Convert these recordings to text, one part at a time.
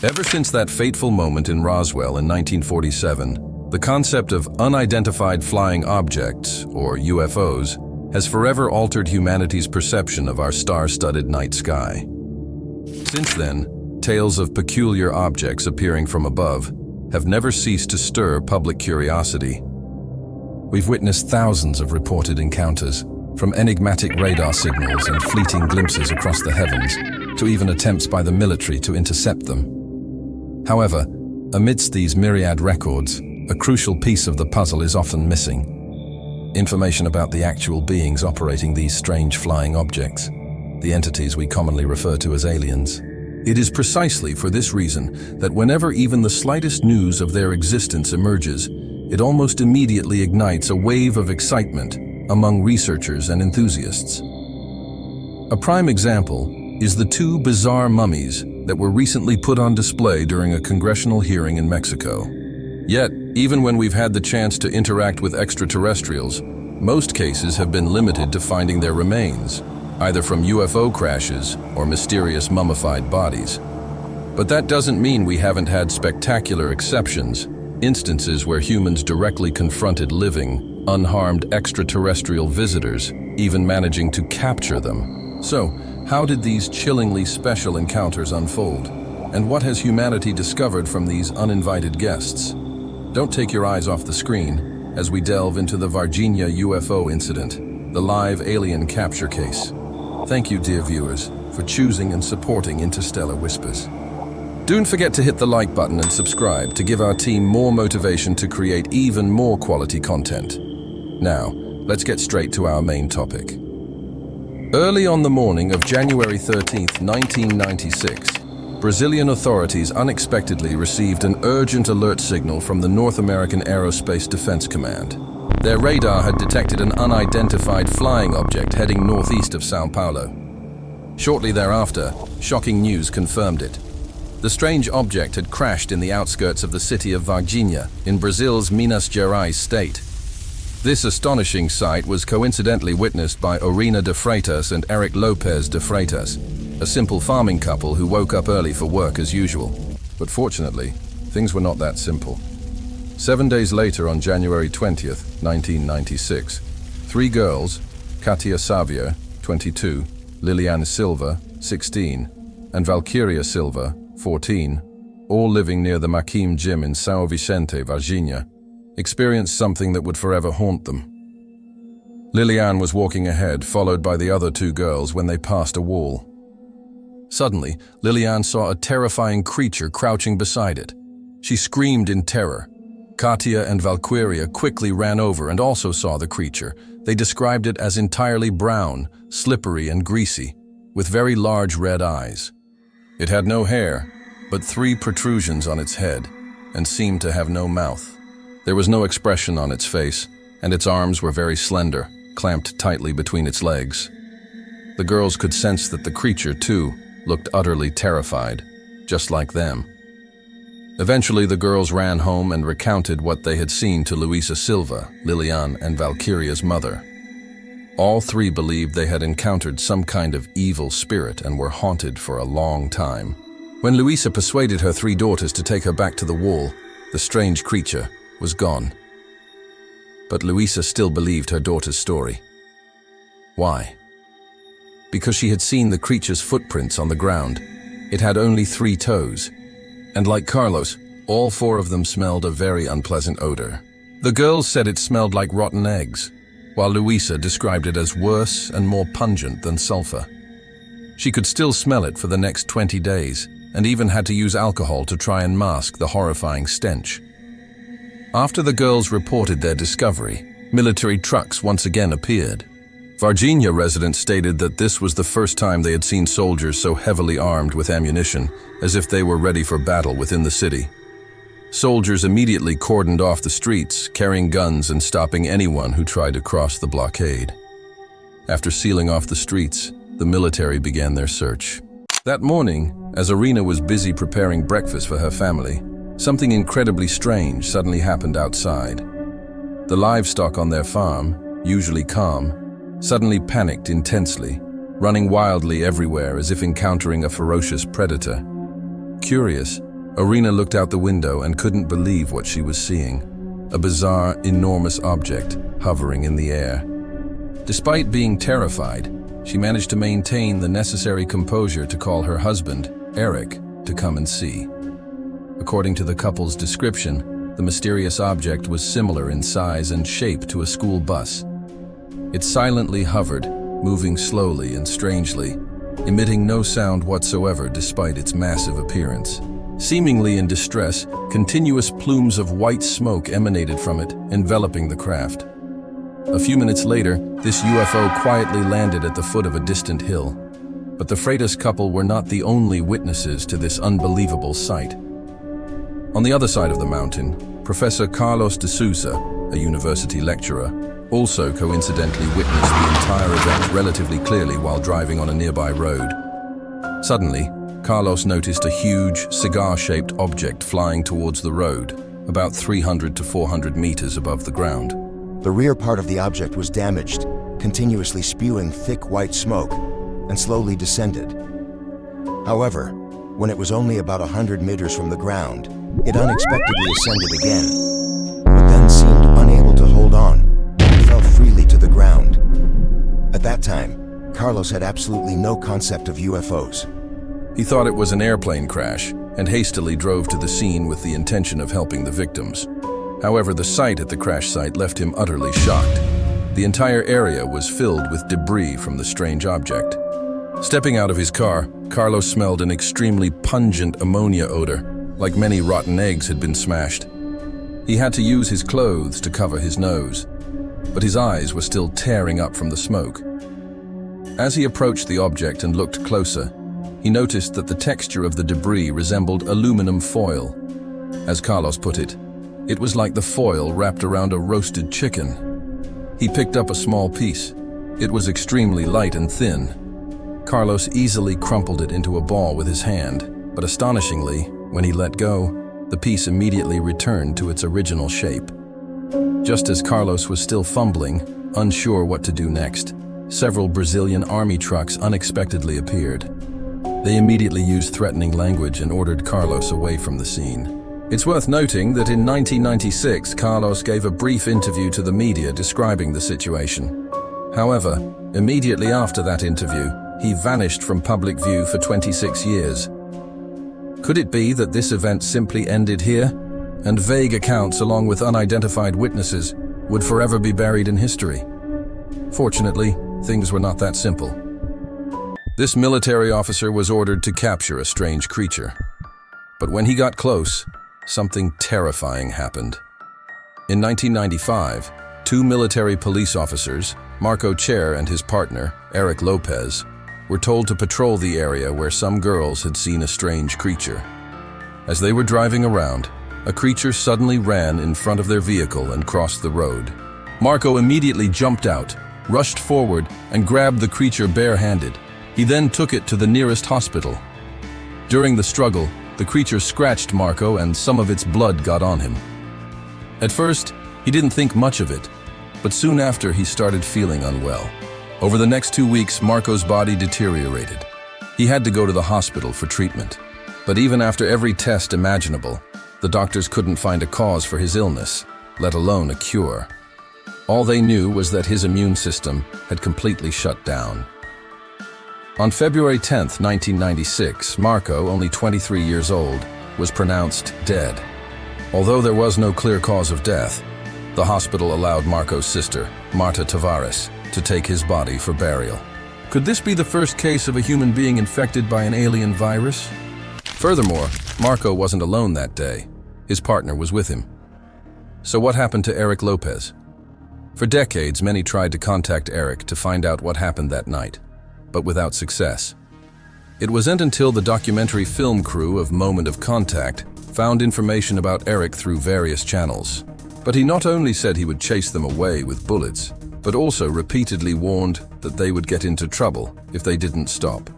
Ever since that fateful moment in Roswell in 1947, the concept of unidentified flying objects, or UFOs, has forever altered humanity's perception of our star-studded night sky. Since then, tales of peculiar objects appearing from above have never ceased to stir public curiosity. We've witnessed thousands of reported encounters, from enigmatic radar signals and fleeting glimpses across the heavens, to even attempts by the military to intercept them. However, amidst these myriad records, a crucial piece of the puzzle is often missing. Information about the actual beings operating these strange flying objects, the entities we commonly refer to as aliens. It is precisely for this reason that whenever even the slightest news of their existence emerges, it almost immediately ignites a wave of excitement among researchers and enthusiasts. A prime example is the two bizarre mummies that were recently put on display during a congressional hearing in Mexico. Yet, even when we've had the chance to interact with extraterrestrials, most cases have been limited to finding their remains, either from UFO crashes or mysterious mummified bodies. But that doesn't mean we haven't had spectacular exceptions, instances where humans directly confronted living, unharmed extraterrestrial visitors, even managing to capture them. So, how did these chillingly special encounters unfold? And what has humanity discovered from these uninvited guests? Don't take your eyes off the screen as we delve into the Varginha UFO incident, the live alien capture case. Thank you, dear viewers, for choosing and supporting Interstellar Whispers. Don't forget to hit the like button and subscribe to give our team more motivation to create even more quality content. Now, let's get straight to our main topic. Early on the morning of January 13, 1996, Brazilian authorities unexpectedly received an urgent alert signal from the North American Aerospace Defense Command. Their radar had detected an unidentified flying object heading northeast of São Paulo. Shortly thereafter, shocking news confirmed it. The strange object had crashed in the outskirts of the city of Varginha, in Brazil's Minas Gerais state. This astonishing sight was coincidentally witnessed by Orina de Freitas and Eric de Freitas, a simple farming couple who woke up early for work as usual. But fortunately, things were not that simple. 7 days later, on January 20th, 1996, three girls, Katia Xavier, 22, Liliane Silva, 16, and Valkyria Silva, 14, all living near the Maquim Gym in São Vicente, Varginha, experienced something that would forever haunt them. Liliane was walking ahead, followed by the other two girls, when they passed a wall. Suddenly, Liliane saw a terrifying creature crouching beside it. She screamed in terror. Katia and Valkyria quickly ran over and also saw the creature. They described it as entirely brown, slippery and greasy, with very large red eyes. It had no hair, but 3 protrusions on its head, and seemed to have no mouth. There was no expression on its face, and its arms were very slender, clamped tightly between its legs. The girls could sense that the creature, too, looked utterly terrified, just like them. Eventually, the girls ran home and recounted what they had seen to Luisa Silva, Liliane, and Valkyria's mother. All 3 believed they had encountered some kind of evil spirit and were haunted for a long time. When Luisa persuaded her 3 daughters to take her back to the wall, the strange creature was gone. But Luisa still believed her daughter's story. Why? Because she had seen the creature's footprints on the ground. It had only 3 toes, and like Carlos, all 4 of them smelled a very unpleasant odor. The girls said it smelled like rotten eggs, while Luisa described it as worse and more pungent than sulfur. She could still smell it for the next 20 days, and even had to use alcohol to try and mask the horrifying stench. After the girls reported their discovery, military trucks once again appeared. Varginha residents stated that this was the first time they had seen soldiers so heavily armed with ammunition, as if they were ready for battle within the city. Soldiers immediately cordoned off the streets, carrying guns and stopping anyone who tried to cross the blockade. After sealing off the streets, the military began their search. That morning, as Orina was busy preparing breakfast for her family, something incredibly strange suddenly happened outside. The livestock on their farm, usually calm, suddenly panicked intensely, running wildly everywhere as if encountering a ferocious predator. Curious, Orina looked out the window and couldn't believe what she was seeing. A bizarre, enormous object hovering in the air. Despite being terrified, she managed to maintain the necessary composure to call her husband, Eric, to come and see. According to the couple's description, the mysterious object was similar in size and shape to a school bus. It silently hovered, moving slowly and strangely, emitting no sound whatsoever despite its massive appearance. Seemingly in distress, continuous plumes of white smoke emanated from it, enveloping the craft. A few minutes later, this UFO quietly landed at the foot of a distant hill. But the Freitas couple were not the only witnesses to this unbelievable sight. On the other side of the mountain, Professor Carlos de Souza, a university lecturer, also coincidentally witnessed the entire event relatively clearly while driving on a nearby road. Suddenly, Carlos noticed a huge, cigar-shaped object flying towards the road, about 300 to 400 meters above the ground. The rear part of the object was damaged, continuously spewing thick white smoke, and slowly descended. However, when it was only about 100 meters from the ground, it unexpectedly ascended again, but then seemed unable to hold on and fell freely to the ground. At that time, Carlos had absolutely no concept of UFOs. He thought it was an airplane crash and hastily drove to the scene with the intention of helping the victims. However, the sight at the crash site left him utterly shocked. The entire area was filled with debris from the strange object. Stepping out of his car, Carlos smelled an extremely pungent ammonia odor, like many rotten eggs had been smashed. He had to use his clothes to cover his nose, but his eyes were still tearing up from the smoke. As he approached the object and looked closer, he noticed that the texture of the debris resembled aluminum foil. As Carlos put it, it was like the foil wrapped around a roasted chicken. He picked up a small piece. It was extremely light and thin. Carlos easily crumpled it into a ball with his hand, but astonishingly, when he let go, the piece immediately returned to its original shape. Just as Carlos was still fumbling, unsure what to do next, several Brazilian army trucks unexpectedly appeared. They immediately used threatening language and ordered Carlos away from the scene. It's worth noting that in 1996, Carlos gave a brief interview to the media describing the situation. However, immediately after that interview, he vanished from public view for 26 years. Could it be that this event simply ended here, and vague accounts along with unidentified witnesses would forever be buried in history? Fortunately, things were not that simple. This military officer was ordered to capture a strange creature. But when he got close, something terrifying happened. In 1995, two military police officers, Marco Cher and his partner, Eric Lopez, were told to patrol the area where some girls had seen a strange creature. As they were driving around, a creature suddenly ran in front of their vehicle and crossed the road. Marco immediately jumped out, rushed forward, and grabbed the creature barehanded. He then took it to the nearest hospital. During the struggle, the creature scratched Marco and some of its blood got on him. At first, he didn't think much of it, but soon after he started feeling unwell. Over the next 2 weeks, Marco's body deteriorated. He had to go to the hospital for treatment. But even after every test imaginable, the doctors couldn't find a cause for his illness, let alone a cure. All they knew was that his immune system had completely shut down. On February 10, 1996, Marco, only 23 years old, was pronounced dead. Although there was no clear cause of death, the hospital allowed Marco's sister, Marta Tavares, to take his body for burial. Could this be the first case of a human being infected by an alien virus? Furthermore, Marco wasn't alone that day. His partner was with him. So what happened to Eric Lopez? For decades, many tried to contact Eric to find out what happened that night, but without success. It wasn't until the documentary film crew of Moment of Contact found information about Eric through various channels. But he not only said he would chase them away with bullets, but also repeatedly warned that they would get into trouble if they didn't stop.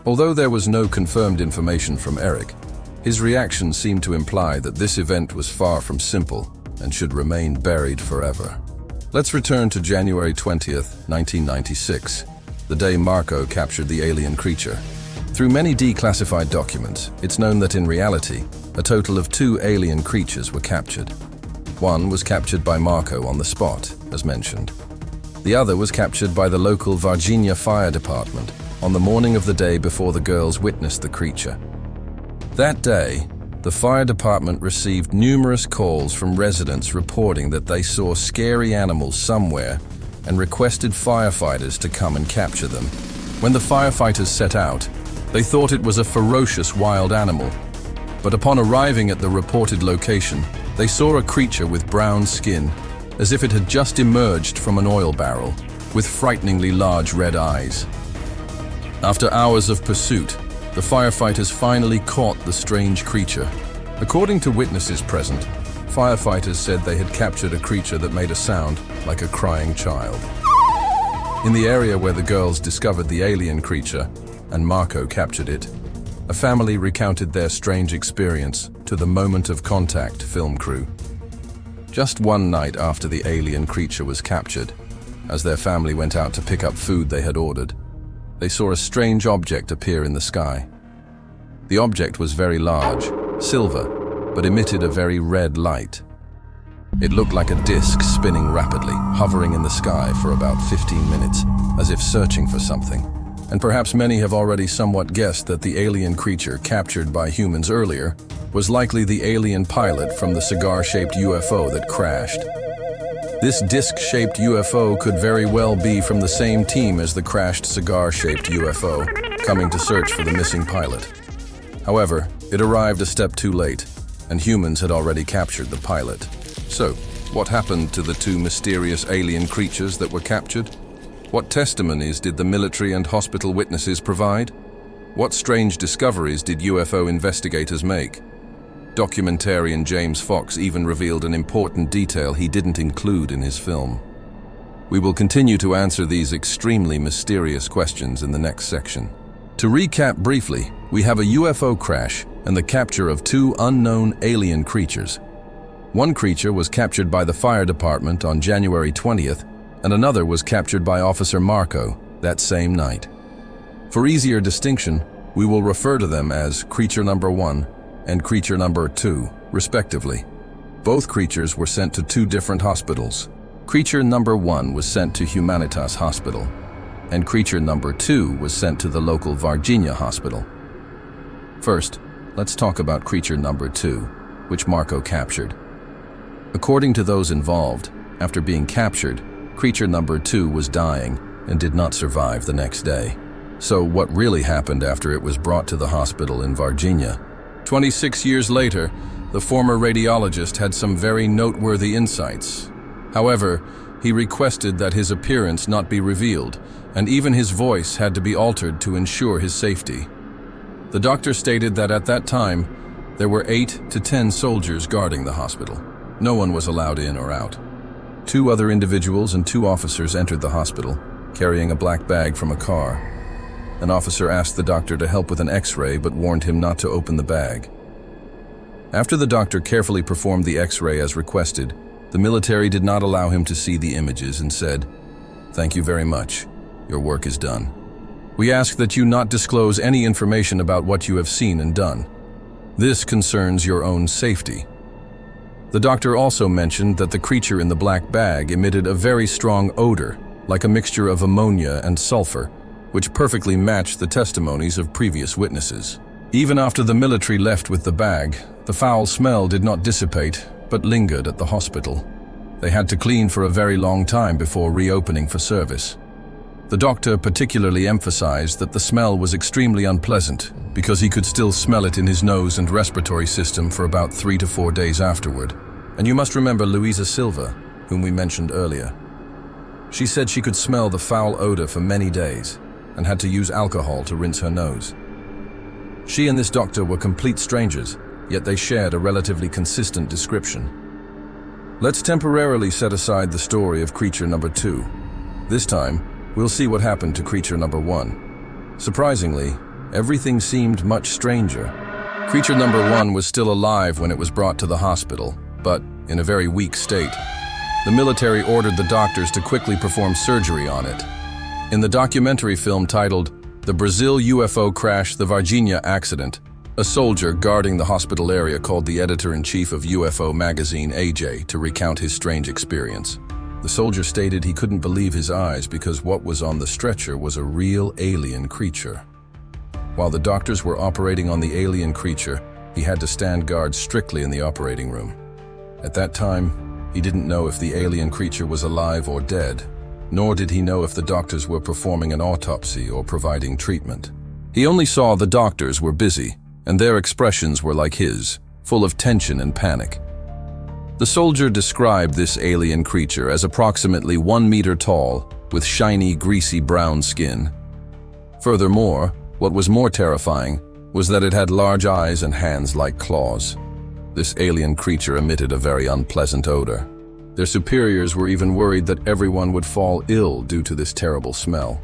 Although there was no confirmed information from Eric, his reaction seemed to imply that this event was far from simple and should remain buried forever. Let's return to January 20th, 1996, the day Marco captured the alien creature. Through many declassified documents, it's known that in reality, a total of 2 alien creatures were captured. One was captured by Marco on the spot, as mentioned. The other was captured by the local Varginha Fire Department on the morning of the day before the girls witnessed the creature. That day, the fire department received numerous calls from residents reporting that they saw scary animals somewhere and requested firefighters to come and capture them. When the firefighters set out, they thought it was a ferocious wild animal, but upon arriving at the reported location, they saw a creature with brown skin, as if it had just emerged from an oil barrel, with frighteningly large red eyes. After hours of pursuit, the firefighters finally caught the strange creature. According to witnesses present, firefighters said they had captured a creature that made a sound like a crying child. In the area where the girls discovered the alien creature and Marco captured it, a family recounted their strange experience to the Moment of Contact film crew. Just one night after the alien creature was captured, as their family went out to pick up food they had ordered, they saw a strange object appear in the sky. The object was very large, silver, but emitted a very red light. It looked like a disc spinning rapidly, hovering in the sky for about 15 minutes, as if searching for something. And perhaps many have already somewhat guessed that the alien creature captured by humans earlier was likely the alien pilot from the cigar-shaped UFO that crashed. This disc-shaped UFO could very well be from the same team as the crashed cigar-shaped UFO, coming to search for the missing pilot. However, it arrived a step too late, and humans had already captured the pilot. So, what happened to the 2 mysterious alien creatures that were captured? What testimonies did the military and hospital witnesses provide? What strange discoveries did UFO investigators make? Documentarian James Fox even revealed an important detail he didn't include in his film. We will continue to answer these extremely mysterious questions in the next section. To recap briefly, we have a UFO crash and the capture of 2 unknown alien creatures. One creature was captured by the fire department on January 20th, and another was captured by Officer Marco that same night. For easier distinction, we will refer to them as Creature Number 1 and Creature Number 2, respectively. Both creatures were sent to 2 different hospitals. Creature Number 1 was sent to Humanitas Hospital, and Creature Number 2 was sent to the local Varginha Hospital. First, let's talk about Creature Number 2, which Marco captured. According to those involved, after being captured, Creature Number 2 was dying and did not survive the next day. So what really happened after it was brought to the hospital in Varginha? 26 years later, the former radiologist had some very noteworthy insights. However, he requested that his appearance not be revealed, and even his voice had to be altered to ensure his safety. The doctor stated that at that time, there were 8 to 10 soldiers guarding the hospital. No one was allowed in or out. 2 other individuals and 2 officers entered the hospital, carrying a black bag from a car. An officer asked the doctor to help with an X-ray but warned him not to open the bag. After the doctor carefully performed the X-ray as requested, the military did not allow him to see the images and said, "Thank you very much. Your work is done. We ask that you not disclose any information about what you have seen and done. This concerns your own safety." The doctor also mentioned that the creature in the black bag emitted a very strong odor, like a mixture of ammonia and sulfur, which perfectly matched the testimonies of previous witnesses. Even after the military left with the bag, the foul smell did not dissipate, but lingered at the hospital. They had to clean for a very long time before reopening for service. The doctor particularly emphasized that the smell was extremely unpleasant because he could still smell it in his nose and respiratory system for about 3 to 4 days afterward. And you must remember Luisa Silva, whom we mentioned earlier. She said she could smell the foul odor for many days and had to use alcohol to rinse her nose. She and this doctor were complete strangers, yet they shared a relatively consistent description. Let's temporarily set aside the story of Creature Number 2. This time, we'll see what happened to Creature Number 1. Surprisingly, everything seemed much stranger. Creature Number 1 was still alive when it was brought to the hospital, but in a very weak state. The military ordered the doctors to quickly perform surgery on it. In the documentary film titled The Brazil UFO Crash, The Varginha Accident, A soldier guarding the hospital area called the editor-in-chief of UFO magazine, AJ, to recount his strange experience. The soldier stated he couldn't believe his eyes because what was on the stretcher was a real alien creature. While the doctors were operating on the alien creature, he had to stand guard strictly in the operating room. At that time, he didn't know if the alien creature was alive or dead, nor did he know if the doctors were performing an autopsy or providing treatment. He only saw the doctors were busy, and their expressions were like his, full of tension and panic. The soldier described this alien creature as approximately 1 meter tall, with shiny, greasy brown skin. Furthermore, what was more terrifying was that it had large eyes and hands like claws. This alien creature emitted a very unpleasant odor. Their superiors were even worried that everyone would fall ill due to this terrible smell.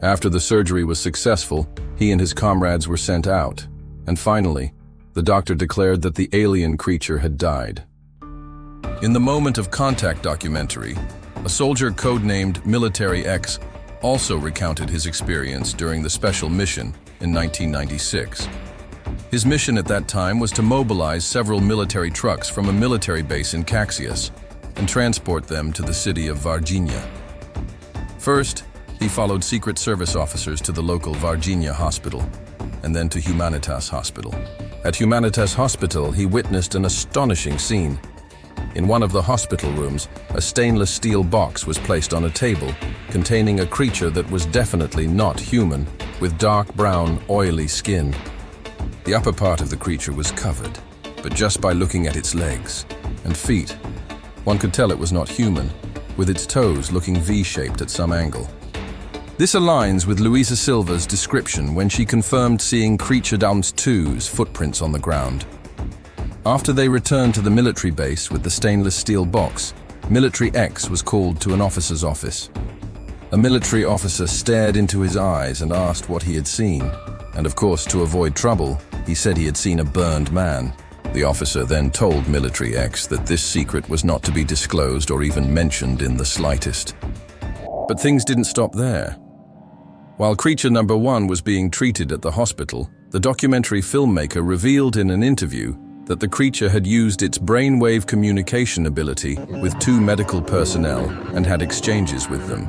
After the surgery was successful, he and his comrades were sent out, and finally, the doctor declared that the alien creature had died. In the Moment of Contact documentary, a soldier codenamed Military X also recounted his experience during the special mission in 1996. His mission at that time was to mobilize several military trucks from a military base in Caxias and transport them to the city of Varginha. First, he followed Secret Service officers to the local Varginha hospital, and then to Humanitas Hospital. At Humanitas Hospital, he witnessed an astonishing scene. In one of the hospital rooms, a stainless steel box was placed on a table containing a creature that was definitely not human, with dark brown, oily skin. The upper part of the creature was covered, but just by looking at its legs and feet, one could tell it was not human, with its toes looking V-shaped at some angle. This aligns with Luisa Silva's description when she confirmed seeing Creature Downs 2's footprints on the ground. After they returned to the military base with the stainless steel box, Military X was called to an officer's office. A military officer stared into his eyes and asked what he had seen, and of course, to avoid trouble, he said he had seen a burned man. The officer then told Military X that this secret was not to be disclosed or even mentioned in the slightest. But things didn't stop there. While creature number 1 was being treated at the hospital, the documentary filmmaker revealed in an interview that the creature had used its brainwave communication ability with 2 medical personnel and had exchanges with them.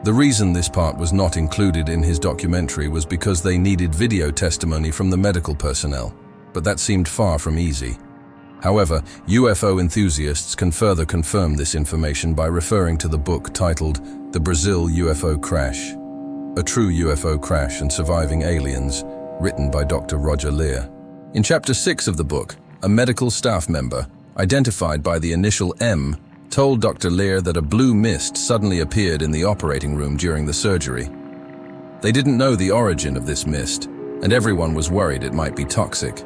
The reason this part was not included in his documentary was because they needed video testimony from the medical personnel, but that seemed far from easy. However, UFO enthusiasts can further confirm this information by referring to the book titled The Brazil UFO Crash, A True UFO Crash and Surviving Aliens, written by Dr. Roger Lear. In Chapter 6 of the book, a medical staff member, identified by the initial M, told Dr. Lear that a blue mist suddenly appeared in the operating room during the surgery. They didn't know the origin of this mist, and everyone was worried it might be toxic.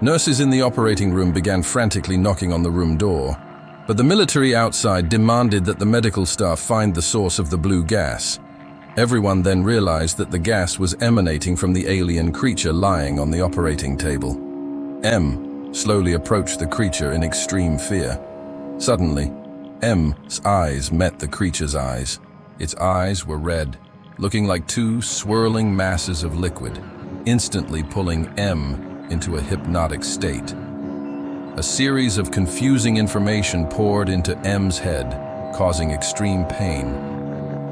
Nurses in the operating room began frantically knocking on the room door, but the military outside demanded that the medical staff find the source of the blue gas. Everyone then realized that the gas was emanating from the alien creature lying on the operating table. M slowly approached the creature in extreme fear. Suddenly, M's eyes met the creature's eyes. Its eyes were red, looking like 2 swirling masses of liquid, instantly pulling M into a hypnotic state. A series of confusing information poured into M's head, causing extreme pain.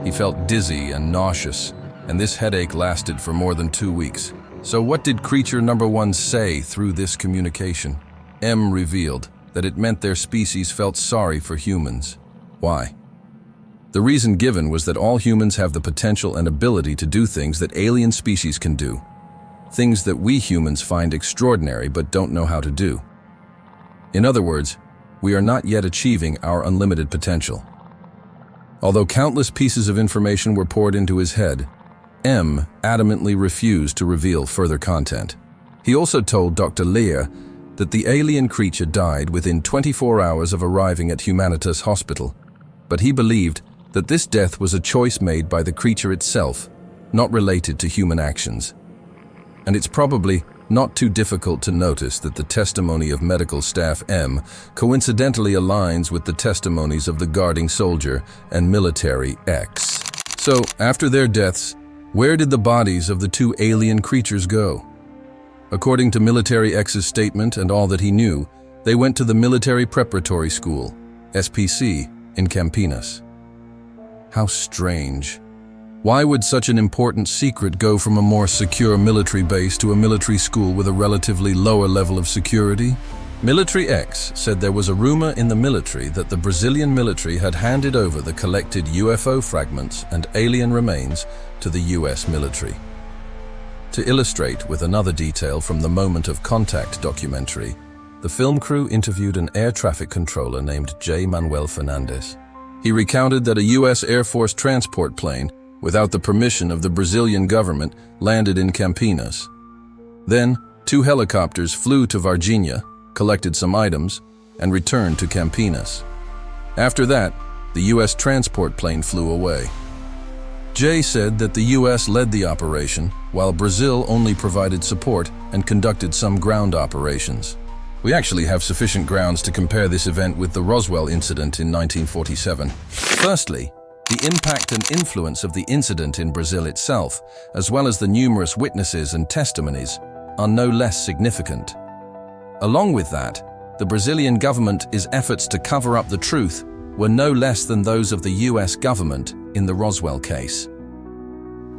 He felt dizzy and nauseous, and this headache lasted for more than 2 weeks. So what did creature number 1 say through this communication? M revealed that it meant their species felt sorry for humans. Why? The reason given was that all humans have the potential and ability to do things that alien species can do. Things that we humans find extraordinary but don't know how to do. In other words, we are not yet achieving our unlimited potential. Although countless pieces of information were poured into his head, M adamantly refused to reveal further content. He also told Dr. Lear that the alien creature died within 24 hours of arriving at Humanitas Hospital, but he believed that this death was a choice made by the creature itself, not related to human actions. And it's probably not too difficult to notice that the testimony of medical staff M coincidentally aligns with the testimonies of the guarding soldier and military X. So, after their deaths, Where did the bodies of the two alien creatures go? According to Military X's statement and all that he knew, they went to the Military Preparatory School, SPC, in Campinas. How strange. Why would such an important secret go from a more secure military base to a military school with a relatively lower level of security? Military X said there was a rumor in the military that the Brazilian military had handed over the collected UFO fragments and alien remains to the US military. To illustrate with another detail from the Moment of Contact documentary, the film crew interviewed an air traffic controller named J. Manuel Fernandes. He recounted that a US Air Force transport plane, without the permission of the Brazilian government, landed in Campinas. Then, 2 helicopters flew to Varginha, collected some items, and returned to Campinas. After that, the US transport plane flew away. Jay said that the US led the operation, while Brazil only provided support and conducted some ground operations. We actually have sufficient grounds to compare this event with the Roswell incident in 1947. Firstly, the impact and influence of the incident in Brazil itself, as well as the numerous witnesses and testimonies, are no less significant. Along with that, the Brazilian government's efforts to cover up the truth were no less than those of the US government in the Roswell case.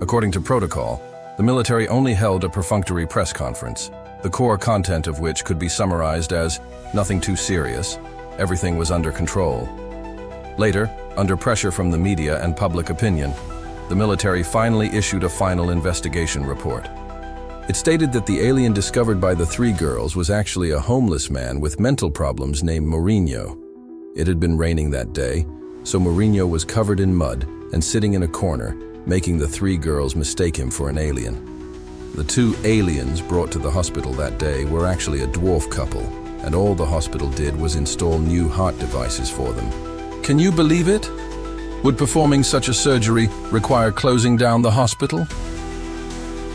According to protocol, the military only held a perfunctory press conference, the core content of which could be summarized as nothing too serious, everything was under control. Later, under pressure from the media and public opinion, the military finally issued a final investigation report. It stated that the alien discovered by the 3 girls was actually a homeless man with mental problems named Mourinho. It had been raining that day, so Mourinho was covered in mud and sitting in a corner, making the 3 girls mistake him for an alien. The 2 aliens brought to the hospital that day were actually a dwarf couple, and all the hospital did was install new heart devices for them. Can you believe it? Would performing such a surgery require closing down the hospital?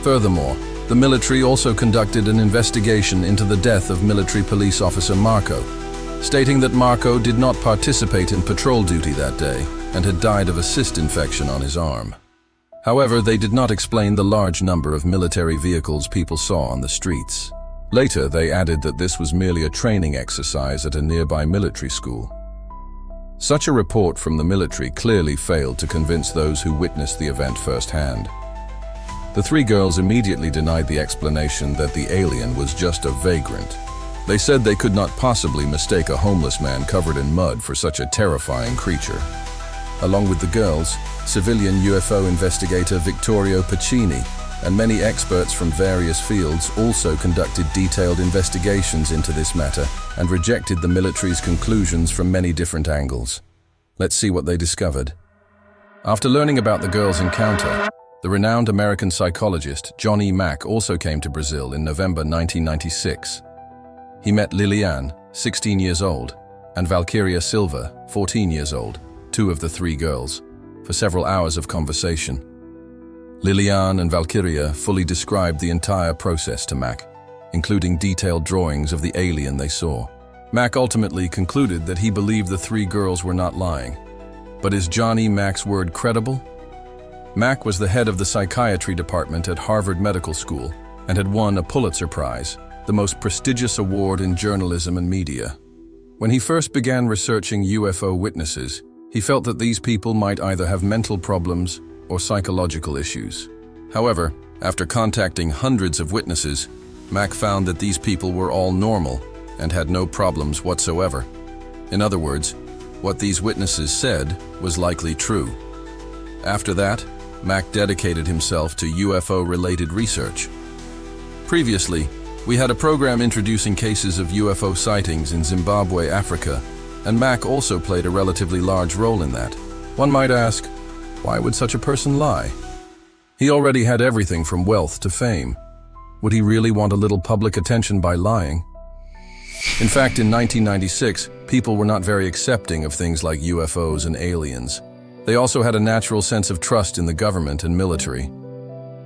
Furthermore, the military also conducted an investigation into the death of military police officer Marco, stating that Marco did not participate in patrol duty that day and had died of a cyst infection on his arm. However, they did not explain the large number of military vehicles people saw on the streets. Later, they added that this was merely a training exercise at a nearby military school. Such a report from the military clearly failed to convince those who witnessed the event firsthand. The 3 girls immediately denied the explanation that the alien was just a vagrant. They said they could not possibly mistake a homeless man covered in mud for such a terrifying creature. Along with the girls, civilian UFO investigator Vittorio Pacini and many experts from various fields also conducted detailed investigations into this matter and rejected the military's conclusions from many different angles. Let's see what they discovered. After learning about the girls' encounter, the renowned American psychologist John E. Mack also came to Brazil in November 1996. He met Liliane, 16 years old, and Valkyria Silva, 14 years old, 2 of the 3 girls, for several hours of conversation. Liliane and Valkyria fully described the entire process to Mack, including detailed drawings of the alien they saw. Mack ultimately concluded that he believed the 3 girls were not lying. But is John E. Mack's word credible? Mack was the head of the psychiatry department at Harvard Medical School and had won a Pulitzer Prize, the most prestigious award in journalism and media. When he first began researching UFO witnesses, he felt that these people might either have mental problems or psychological issues. However, after contacting hundreds of witnesses, Mack found that these people were all normal and had no problems whatsoever. In other words, what these witnesses said was likely true. After that, Mack dedicated himself to UFO-related research. Previously, we had a program introducing cases of UFO sightings in Zimbabwe, Africa, and Mack also played a relatively large role in that. One might ask, why would such a person lie? He already had everything from wealth to fame. Would he really want a little public attention by lying? In fact, in 1996, people were not very accepting of things like UFOs and aliens. They also had a natural sense of trust in the government and military.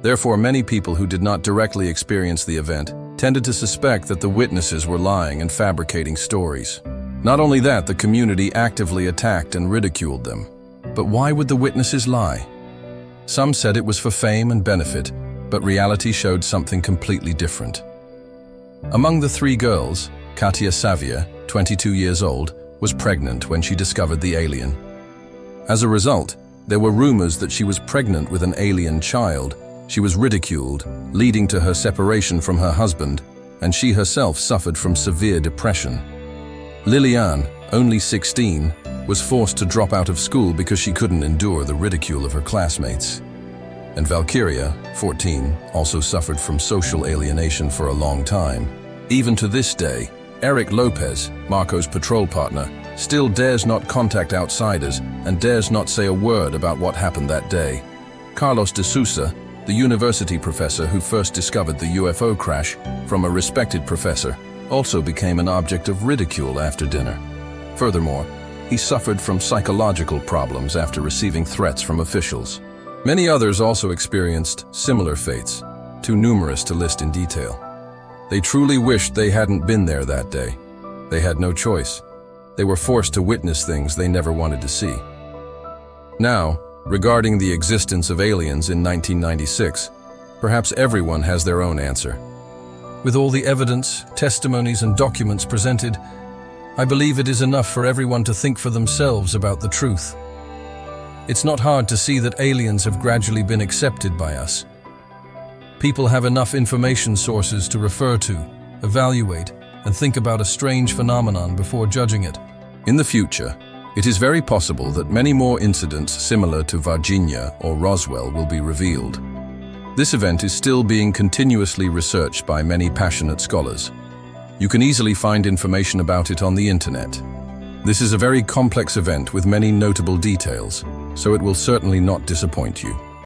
Therefore, many people who did not directly experience the event tended to suspect that the witnesses were lying and fabricating stories. Not only that, the community actively attacked and ridiculed them. But why would the witnesses lie? Some said it was for fame and benefit, but reality showed something completely different. Among the three girls, Katia Savia, 22 years old, was pregnant when she discovered the alien. As a result, there were rumors that she was pregnant with an alien child. She was ridiculed, leading to her separation from her husband, and she herself suffered from severe depression. Liliane, only 16, was forced to drop out of school because she couldn't endure the ridicule of her classmates. And Valkyria, 14, also suffered from social alienation for a long time. Even to this day, Eric Lopez, Marco's patrol partner, still dares not contact outsiders and dares not say a word about what happened that day. Carlos de Sousa, the university professor who first discovered the UFO crash from a respected professor, also became an object of ridicule after dinner. Furthermore, he suffered from psychological problems after receiving threats from officials. Many others also experienced similar fates, too numerous to list in detail. They truly wished they hadn't been there that day. They had no choice. They were forced to witness things they never wanted to see. Now, regarding the existence of aliens in 1996, perhaps everyone has their own answer. With all the evidence, testimonies, and documents presented, I believe it is enough for everyone to think for themselves about the truth. It's not hard to see that aliens have gradually been accepted by us. People have enough information sources to refer to, evaluate, and think about a strange phenomenon before judging it. In the future, it is very possible that many more incidents similar to Varginha or Roswell will be revealed. This event is still being continuously researched by many passionate scholars. You can easily find information about it on the internet. This is a very complex event with many notable details, so it will certainly not disappoint you.